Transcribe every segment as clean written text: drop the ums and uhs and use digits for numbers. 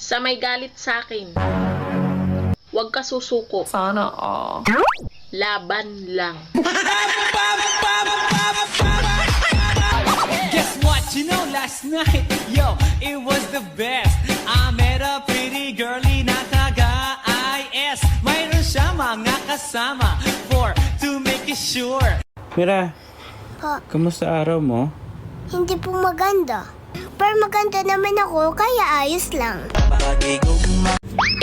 Sa may galit sa akin, huwag ka susuko. Sana Laban lang. Guess what? You know, last night, yo, it was the best. I met a pretty girlie na taga-IS. Mayroon siya mga kasama to make it sure. Mira, Po, kamusta araw mo? hindi po maganda. Pero maganda naman ako, kaya ayos lang.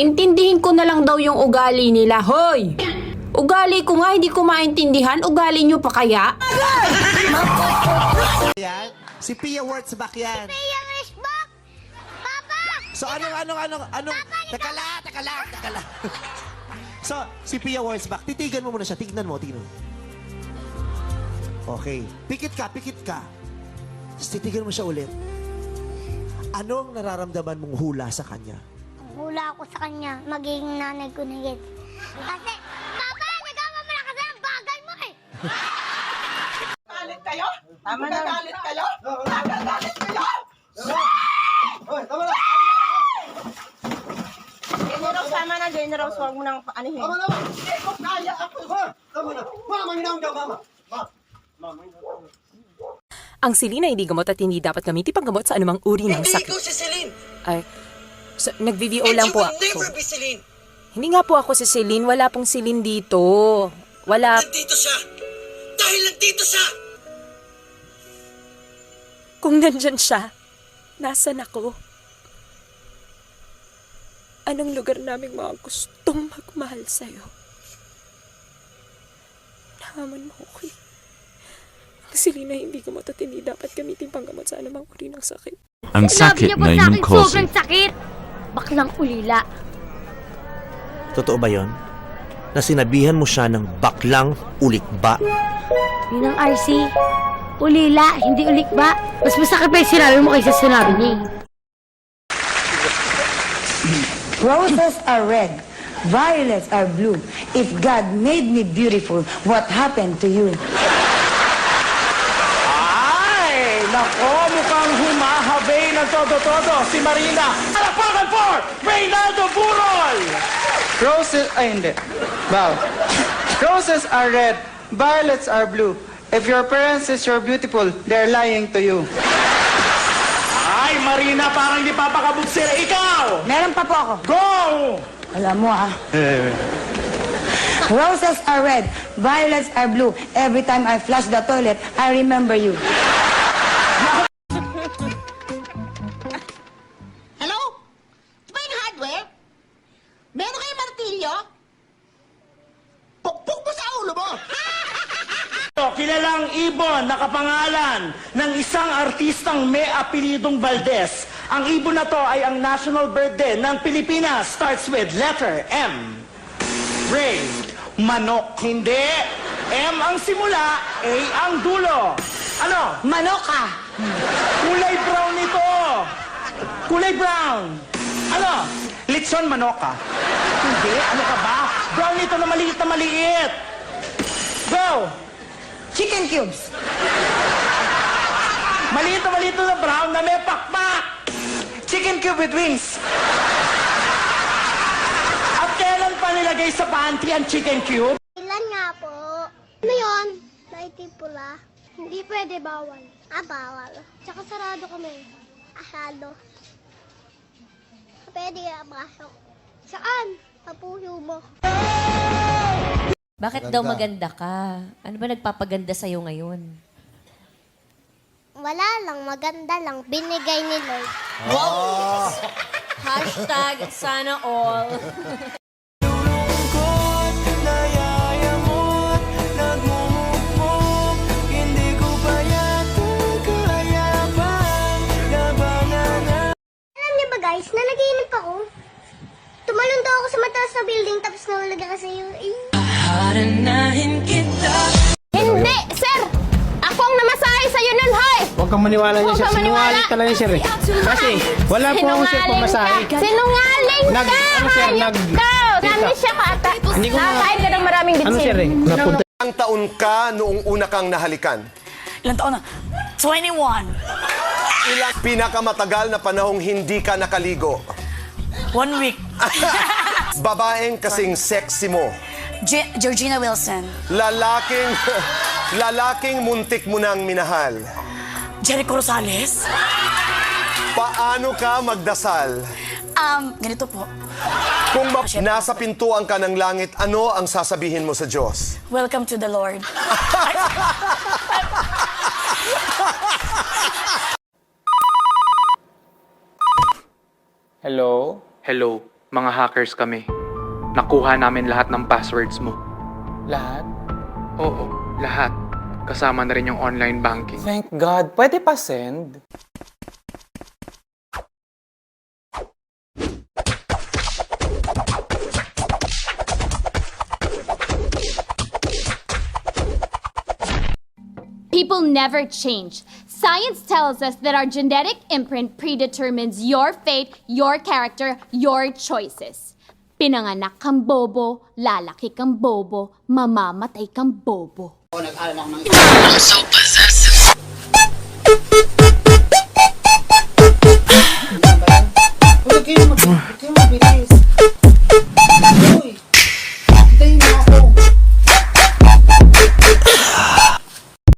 Intindihin ko na lang daw yung ugali nila. Hoy! Ugali ko nga, hindi ko maintindihan. Ugali nyo pa kaya? Yan? Si Pia Wurtzbach yan. Pia Wurtzbach! Papa! So anong... Teka lang. So, si Pia Wurtzbach, titigan mo muna siya. Tignan mo. Okay. Pikit ka. Tapos titigan mo siya ulit. Anong nararamdaman mong hula sa kanya? Hula ako sa kanya, magiging nanay ko na yan. Kasi, Papa, nagawa mo na kasi ang bagay mo eh! Galit kayo? Tama na. Galit kayo? Galit kayo? Hoy, tama na! General, tama na, General. Huwag mo nang anihin. Tama na! Hindi ko kaya ako! Tama na! Mama, hinahon ka, mama! Ang silin ay hindi gamot at hindi dapat gamitin panggamot sa anumang uri ng sakit. Hindi ko si Celine. Ay, nag-VVO lang po And you will ako. never be Celine. Hindi nga po ako si Celine. Wala pong Celine dito. Wala. Nandito siya. Dahil nandito siya. Kung nandyan siya, nasan ako? Anong lugar naming mga gustong magmahal sa'yo? Naman mo, okay? Ang silin ay hindi gamot at hindi dapat gamitin panggamot sa anumang uri ng sakit. Ang sakit na inyong cause. Sobrang sakit! Baklang ulila. Totoo ba yon? Na sinabihan mo siya ng baklang ulikba? Yun ang RC. Ulila, hindi ulikba. Mas masakit pa yung sinabi mo kaysa sinabi niya. Roses are red, violets are blue. If God made me beautiful, what happened to you? Ay! Nako, mukhang humahabay ng todo-todo si Marina. Harapakan for Reynaldo Burol! Roses, ay hindi. Wow. Roses are red, violets are blue. If your parents is you're beautiful, they're lying to you. Ay, Marina, parang di papakabugsira. Ikaw! Meron pa po ako. Go! Alam mo Roses are red, violets are blue. Every time I flush the toilet, I remember you. Hello? Ito ba yung hardware? Meron kayo martilyo? Pukpuk mo sa ulo mo! Kilalang ibon na kapangalan ng isang artistang may apelidong Valdez. Ang ibon na to ay ang national bird din ng Pilipinas. Starts with letter M. Ray. Manok. Hindi. M ang simula, A ang dulo. Ano? Manoka! Kulay brown ito. Kulay brown. Ano? Litson manoka. Hindi. Ano ka ba? Brown ito na maliit. Go! Chicken cubes. Maliit na brown na may pakpak. Chicken cube with wings. At kailan pa nilagay sa pantry ang chicken cube? Ilan nga po? Ano yun? Lighting pula. Hindi pwede, bawal. Bawal. Tsaka sarado kami. Asado. Pwede ka pasok. Saan? Papuyo mo. Bakit daw maganda ka? Ano ba nagpapaganda sa'yo ngayon? Wala lang, maganda lang. Binigay ni Lord. Wow! Hashtag sana all. Alam niyo ba guys, nanaginip ako. Tumalon daw ako sa mataas na building tapos nawala kasi yung... Hindi, sir! Ako ang namasahe sa'yo nun, hoy! Huwag kang maniwala niya, sir. Sinungaling ka lang niya, sir. Kasi wala po akong sir pamasahe. Sinungaling ka! Hayop ka! Nani siya ka ata. Nakakain ka ng maraming bitsin. Ano, sir, napunta. Ilang taon ka noong una kang nahalikan? Ilan taon na? 21. Ilang pinakamatagal na panahong hindi ka nakaligo? 1 week. Babaeng kasing sexy mo. Georgina Wilson. Lalaking muntik mo nang minahal. Jericho Rosales. Paano ka magdasal? Ganito po. Kung nasa pintuan ka ng langit, ano ang sasabihin mo sa Diyos? Welcome to the Lord. Hello? Hello, mga hackers kami. Nakuha namin lahat ng passwords mo. Lahat? Oo, lahat. Kasama na rin yung online banking. Thank God. Pwede pa send? People never change. Science tells us that our genetic imprint predetermines your fate, your character, your choices. Pinanganak kang bobo, lalaki kang bobo, mamamatay kang bobo. So possessive. Huwag kayo mabilis.